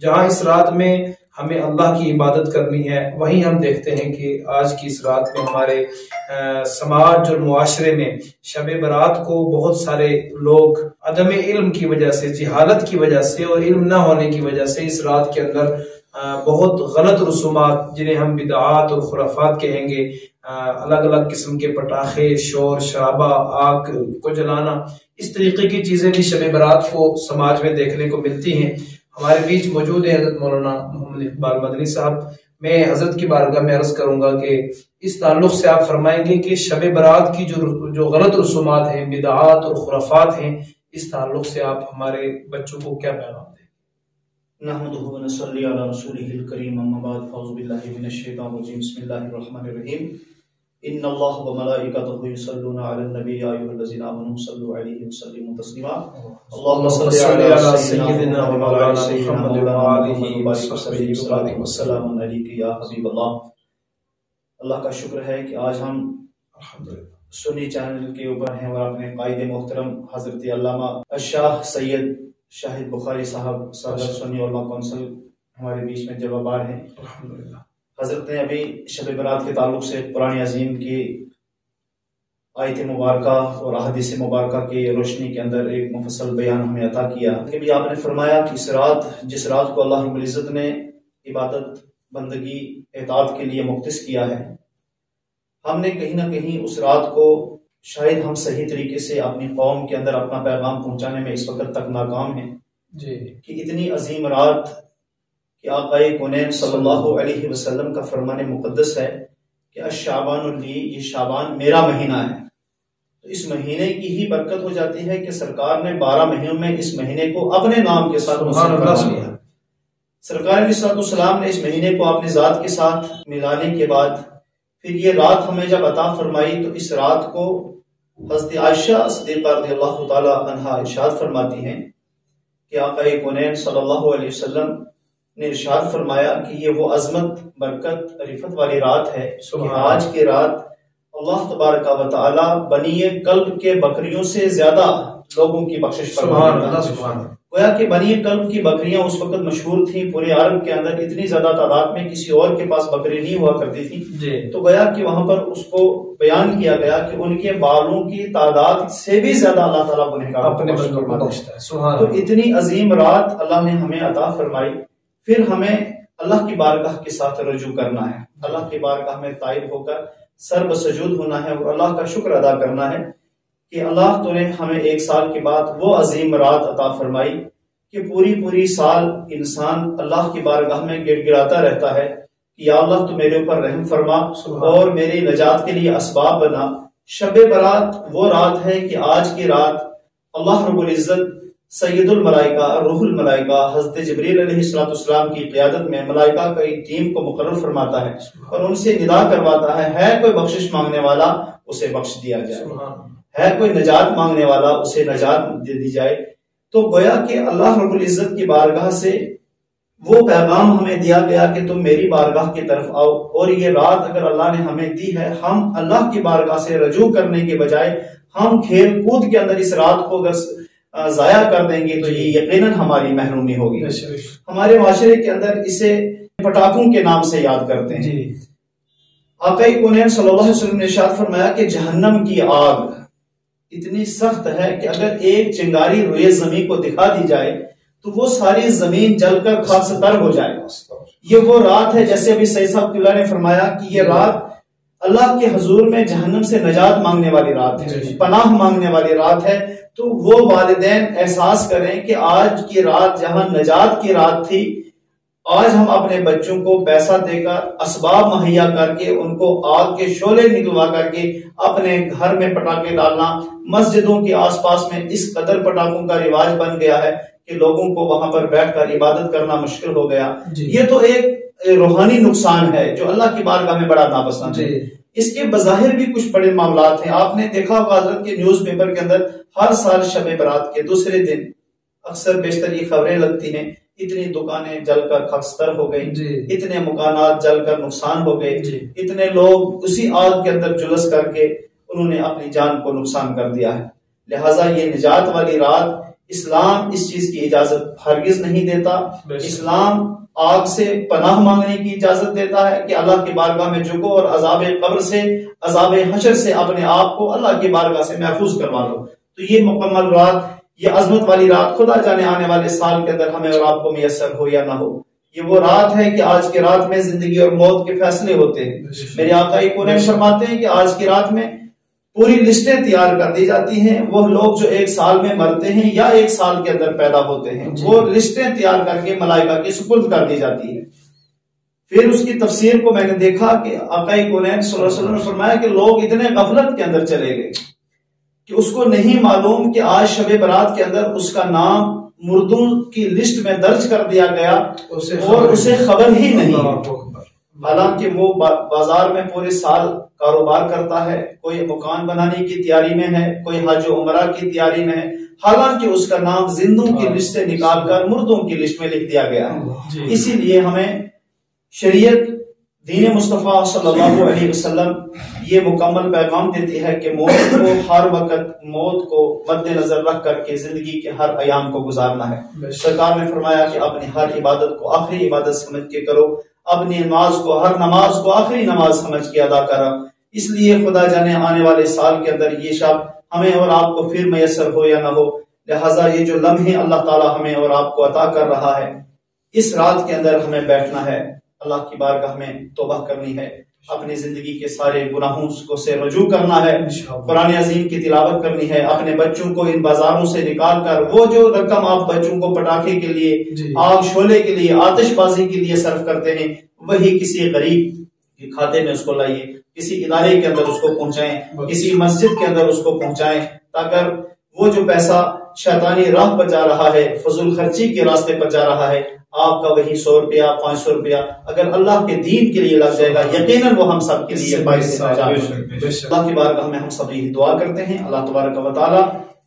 جہاں اس رات میں ہمیں اللہ کی عبادت کرنی ہے، وہیں ہم دیکھتے ہیں کہ آج کی اس رات میں ہمارے سماج اور معاشرے میں شب برات کو بہت سارے لوگ عدم علم کی وجہ سے، جہالت کی وجہ سے اور علم نہ ہونے کی وجہ سے اس رات کے اندر بہت غلط رسومات، جنہیں ہم بدعات اور خرافات کہیں گے، الگ الگ قسم کے پٹاخے، شور شرابہ، آگ کو جلانا، اس طریقے کی چیزیں بھی شب برات کو سماج میں دیکھنے کو ملتی ہیں۔ ہمارے بیچ موجود ہیں حضرت مولانا محمد اقبال مدنی صاحب۔ میں حضرت کی بارگاہ میں عرض کروں گا کہ اس تعلق سے آپ فرمائیں گے کہ شب برات کی جو غلط رسومات ہیں، بدعات اور خرافات ہیں، اس تعلق سے آپ ہمارے بچوں کو کیا پیغام دیں؟ نحمدہ و نصلی علی رسولہ الکریم، اما بعد، فاعوذ باللہ من الشیطان الرجیم، بسم اللہ الرحمن الرحیم۔ ان اللہ و ملائکتہ یصلون علی النبی، یا ایھا الذین آمنوا صلوا علیہ وسلموا تسلیما۔ اللهم صل علی سیدنا و مولانا محمد و آلہ وصحبہ وسلم، والسلام علیک یا حبیب اللہ۔ اللہ کا شکر ہے کہ آج ہم سنی چینل کے اوپر ہیں اور اپنے قائد محترم حضرت علامہ الشاہ سید شاہد بخاری صاحب، صدر سنی علماء کونسل، ہمارے بیچ میں جواب آر ہیں۔ حضرت نے ابھی شب برات کے تعلق سے قرآن عظیم کی آیت مبارکہ اور احادیث مبارکہ کی روشنی کے اندر ایک مفصل بیان ہمیں عطا کیا کہ بھی آپ نے فرمایا کہ اس رات، جس رات کو اللہ رب العزت نے عبادت، بندگی، اطاعت کے لیے مختص کیا ہے، ہم نے کہیں نہ کہیں اس رات کو شاید ہم صحیح طریقے سے اپنی قوم کے اندر اپنا پیغام پہنچانے میں اس وقت تک ناکام ہیں کہ اتنی عظیم رات کہ آقا کونین صلی اللہ علیہ وسلم کا فرمان مقدس ہے کہ الشعبان لی، یہ شعبان میرا مہینہ ہے۔ تو اس مہینے کی ہی برکت ہو جاتی ہے کہ سرکار نے 12 مہینوں میں اس مہینے کو اپنے نام کے ساتھ فرما لیا۔ سرکار علیہ السلام نے اس مہینے کو اپنے ذات کے ساتھ ملانے کے بعد پھر یہ رات ہمیں جب عطا فرمائی، تو اس رات کو حضرت عائشہ صدیقہ رضی اللہ تعالی عنہا ارشاد فرماتی ہیں کہ آقا کونین صلی اللہ علیہ وسلم نے ارشاد فرمایا کہ یہ وہ عظمت، برکت، رفت والی رات ہے کہ آج کی رات اللہ تبارک و تعالی بنی کلب کے بکریوں سے زیادہ لوگوں کی بخشش فرمایا۔ گویا کہ بنی کلب کی بکریاں اس وقت مشہور تھیں پورے عرب کے اندر، اتنی زیادہ تعداد میں کسی اور کے پاس بکری نہیں ہوا کرتی تھی، تو گویا کہ وہاں پر اس کو بیان کیا گیا کہ ان کے بالوں کی تعداد سے بھی زیادہ اللہ تعالیٰ گنہگاروں کو بخشتا ہے۔ تو اتنی عظیم رات اللہ نے ہمیں عطا فرمائی، پھر ہمیں اللہ کی بارگاہ کے ساتھ رجوع کرنا ہے، اللہ کی بارگاہ میں تائب ہو کر سر بسجود ہونا ہے اور اللہ کا شکر ادا کرنا ہے کہ اللہ تو نے ہمیں ایک سال کے بعد وہ عظیم رات عطا فرمائی کہ پوری سال انسان اللہ کی بارگاہ میں گڑ گڑاتا رہتا ہے کہ یا اللہ تو میرے اوپر رحم فرما اور میری نجات کے لیے اسباب بنا۔ شب برات وہ رات ہے کہ آج کی رات اللہ رب العزت سید الملائکہ، روح الملائکہ، حضرت جبریل علیہ السلام کی قیادت میں ملائکہ کی ٹیم کو مقرر فرماتا ہے اور ان سے ندا کرواتا ہے کوئی بخشش مانگنے والا اسے بخش دیا جائے، ہے کوئی نجات مانگنے والا اسے نجات دے دی جائے۔ تو گویا کہ اللہ رب العزت کی بارگاہ سے وہ پیغام ہمیں دیا گیا کہ تم میری بارگاہ کی طرف آؤ، اور یہ رات اگر اللہ نے ہمیں دی ہے، ہم اللہ کی بارگاہ سے رجوع کرنے کے بجائے ہم کھیل کود کے اندر اس رات کو اگر ضائع کر دیں گے تو یہ یقیناً ہماری محرومی ہوگی۔ ہمارے معاشرے کے اندر اسے پٹاخوں کے نام سے یاد کرتے ہیں۔ آقا کونین صلی اللہ علیہ وسلم نے ارشاد فرمایا کہ جہنم کی آگ اتنی سخت ہے کہ اگر ایک چنگاری روئے زمین کو دکھا دی جائے تو وہ ساری زمین جل کر خاک سے تر ہو جائے گا۔ یہ وہ رات ہے، جیسے ابھی سید صاحب نے فرمایا کہ یہ رات اللہ کے حضور میں جہنم سے نجات مانگنے والی رات ہے، پناہ مانگنے والی رات ہے۔ تو وہ والدین احساس کریں کہ آج کی رات جہاں نجات کی رات تھی، آج ہم اپنے بچوں کو پیسہ دے کر، اسباب مہیا کر کے، ان کو آگ کے شعلے نکلوا کر کے اپنے گھر میں پٹاخے ڈالنا، مسجدوں کے آس پاس میں اس قدر پٹاخوں کا رواج بن گیا ہے کہ لوگوں کو وہاں پر بیٹھ کر عبادت کرنا مشکل ہو گیا۔ یہ تو ایک روحانی نقصان ہے جو اللہ کی بارگاہ میں بڑا ناپسند ہے۔ اس کے بظاہر بھی کچھ بڑے معاملات ہیں۔ آپ نے دیکھا ہوگا حضرت کے نیوز پیپر کے اندر ہر سال شب برات کے دوسرے دن اکثر بیشتر یہ خبریں لگتی ہیں، اتنی دکانیں جل کر خاکستر ہو گئی، اتنے مکانات جل کر نقصان ہو گئے، اتنے لوگ اسی آگ کے اندر جلس کر کے انہوں نے اپنی جان کو نقصان کر دیا ہے۔ لہٰذا یہ نجات والی رات اسلام اس چیز کی اجازت ہرگز نہیں دیتا۔ اسلام آگ سے پناہ مانگنے کی اجازت دیتا ہے کہ اللہ کی بارگاہ میں جھکو اور عذاب قبر سے، عذاب حشر سے اپنے آپ کو اللہ کی بارگاہ سے محفوظ کروا لو۔ تو یہ مکمل رات، یہ عظمت والی رات خدا جانے آنے والے سال کے اندر ہمیں اور آپ کو میسر ہو یا نہ ہو۔ یہ وہ رات ہے کہ آج کی رات میں زندگی اور موت کے فیصلے ہوتے ہیں۔ میرے آقا کونین فرماتے ہیں کہ آج کی رات میں پوری لسٹیں تیار کر دی جاتی ہیں، وہ لوگ جو 1 سال میں مرتے ہیں یا 1 سال کے اندر پیدا ہوتے ہیں، وہ لسٹیں تیار کر کے ملائکہ کے سپرد کر دی جاتی ہے۔ پھر اس کی تفسیر کو میں نے دیکھا کہ آقا کونین صلی اللہ علیہ وسلم نے فرمایا کہ لوگ اتنے غفلت کے اندر چلے گئے کہ اس کو نہیں معلوم کہ آج شب برات کے اندر اس کا نام مردوں کی لسٹ میں درج کر دیا گیا اور اسے خبر ہی نہیں، حالانکہ وہ بازار میں پورے سال کاروبار کرتا ہے، کوئی مکان بنانے کی تیاری میں ہے، کوئی حج و عمرہ کی تیاری میں ہے، حالانکہ اس کا نام زندوں کی لسٹ سے نکال کر مردوں کی لسٹ میں لکھ دیا گیا ہے۔ اسی لیے ہمیں شریعت دین مصطفیٰ صلی اللہ علیہ وسلم یہ مکمل پیغام دیتی ہے کہ موت کو ہر وقت، موت کو مد نظر رکھ کر کے زندگی کے ہر ایام کو گزارنا ہے۔ سرکار نے فرمایا کہ اپنی ہر عبادت کو آخری عبادت سمجھ کے کرو، اپنی نماز کو، ہر نماز کو آخری نماز سمجھ کے ادا کرا۔ اس لیے خدا جانے آنے والے سال کے اندر یہ شب ہمیں اور آپ کو پھر میسر ہو یا نہ ہو، لہٰذا یہ جو لمحے اللہ تعالی ہمیں اور آپ کو عطا کر رہا ہے، اس رات کے اندر ہمیں بیٹھنا ہے، اللہ کی بارگاہ میں توبہ کرنی ہے، اپنی زندگی کے سارے گناہوں کو سے رجوع کرنا ہے، قرآن عظیم کی تلاوت کرنی ہے، اپنے بچوں کو ان بازاروں سے نکال کر وہ جو رقم آپ بچوں کو پٹاخے کے لیے، آگ شولے کے لیے، آتش بازی کے لیے صرف کرتے ہیں، وہی کسی غریب کے کھاتے میں اس کو لائیے، کسی ادارے کے اندر اس کو پہنچائیں، کسی مسجد کے اندر اس کو پہنچائیں، تاکہ وہ جو پیسہ شیطانی راہ پر جا رہا ہے، فضول خرچی کے راستے پر جا رہا ہے، آپ کا وہی 100 روپیہ 500 روپیہ اگر اللہ کے دین کے لیے لگ جائے گا، یقیناً وہ ہم سب کے لیے باعث نجات ہے۔ اللہ کی بارگاہ میں ہم سب یہ دعا کرتے ہیں، اللہ تبارک و تعالی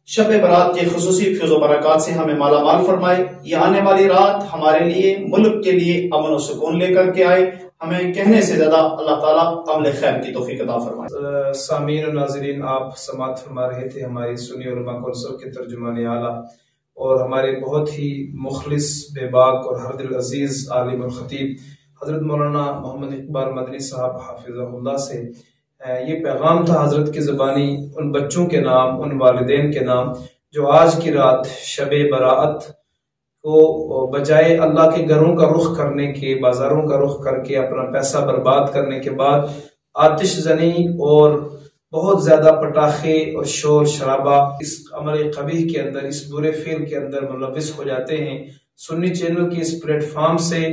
شب برات کے خصوصی فیض و برکات سے ہمیں مالا مال فرمائے، یہ آنے والی رات ہمارے لیے، ملک کے لیے امن و سکون لے کر کے آئے، ہمیں کہنے سے زیادہ اللہ تعالیٰ عمل خیر کی توفیق عطا فرمائے۔ سامعین و ناظرین، آپ سماعت فرما رہے تھے ہماری سنی علماء کونسل کے ترجمان اعلیٰ اور ہمارے بہت ہی مخلص، بے باک اور ہر دل عزیز عالم الخطیب حضرت مولانا محمد اقبال مدنی صاحب حافظہ اللہ سے یہ پیغام تھا حضرت کی زبانی ان بچوں کے نام، ان والدین کے نام جو آج کی رات شب براءت کو بجائے اللہ کے گھروں کا رخ کرنے کے، بازاروں کا رخ کر کے اپنا پیسہ برباد کرنے کے بعد آتش زنی اور بہت زیادہ پٹاخے اور شور شرابہ اس عمل قبیح کے اندر، اس برے فعل کے اندر ملوث ہو جاتے ہیں۔ سنی چینل کے اس پلیٹ فارم سے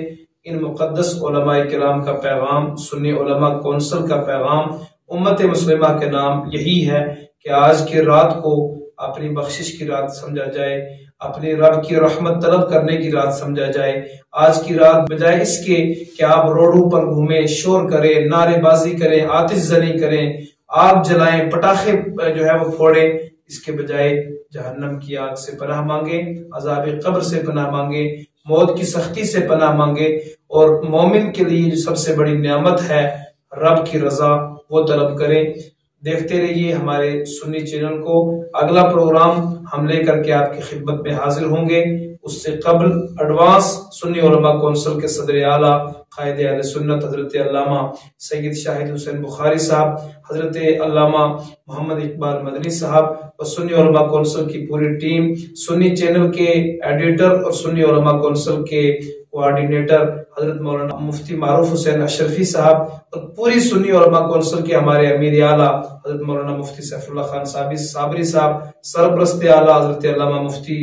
ان مقدس علماء کرام کا پیغام، سنی علماء کونسل کا پیغام امت مسلمہ کے نام یہی ہے کہ آج کی رات کو اپنی بخشش کی رات سمجھا جائے، اپنی رب کی رحمت طلب کرنے کی رات سمجھا جائے۔ آج کی رات بجائے اس کے کہ آپ روڈوں پر گھومیں، شور کریں، نعرے بازی کریں، آتش زنی کریں، آگ جلائیں، پٹاخے جو ہے وہ پھوڑیں، اس کے بجائے جہنم کی آگ سے پناہ مانگیں، عذاب قبر سے پناہ مانگیں، موت کی سختی سے پناہ مانگیں، اور مومن کے لیے جو سب سے بڑی نعمت ہے رب کی رضا، وہ طلب کریں۔ دیکھتے رہیے ہمارے سنی چینل کو، اگلا پروگرام ہم لے کر کے آپ کی خدمت میں حاضر ہوں گے۔ اس سے قبل ایڈوانس سنی علماء کونسل کے صدر اعلیٰ قائد اہل سنت حضرت علامہ سید شاہد حسین بخاری صاحب، حضرت علامہ محمد اقبال مدنی صاحب اور سنی علماء کونسل کی پوری ٹیم، سنی چینل کے ایڈیٹر اور سنی علماء کونسل کے کوآرڈینیٹر حضرت مولانا مفتی معروف حسین اشرفی صاحب اور پوری سنی علماء کونسل کے ہمارے امیر اعلیٰ حضرت مولانا مفتی سیف اللہ خان صابری صاحب، سرپرست اعلیٰ حضرت علامہ مفتی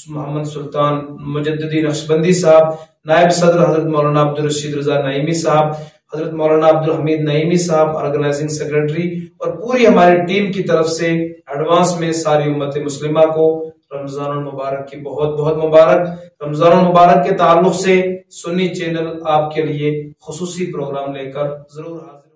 محمد سلطان مجددی نقشبندی صاحب، نائب صدر حضرت مولانا عبدالرشید رضا نعیمی صاحب، حضرت مولانا عبدالحمید نعیمی صاحب آرگنائزنگ سیکرٹری اور پوری ہماری ٹیم کی طرف سے ایڈوانس میں ساری امت مسلمہ کو رمضان المبارک کی بہت بہت مبارک۔ رمضان المبارک کے تعلق سے سنی چینل آپ کے لیے خصوصی پروگرام لے کر ضرور حاضر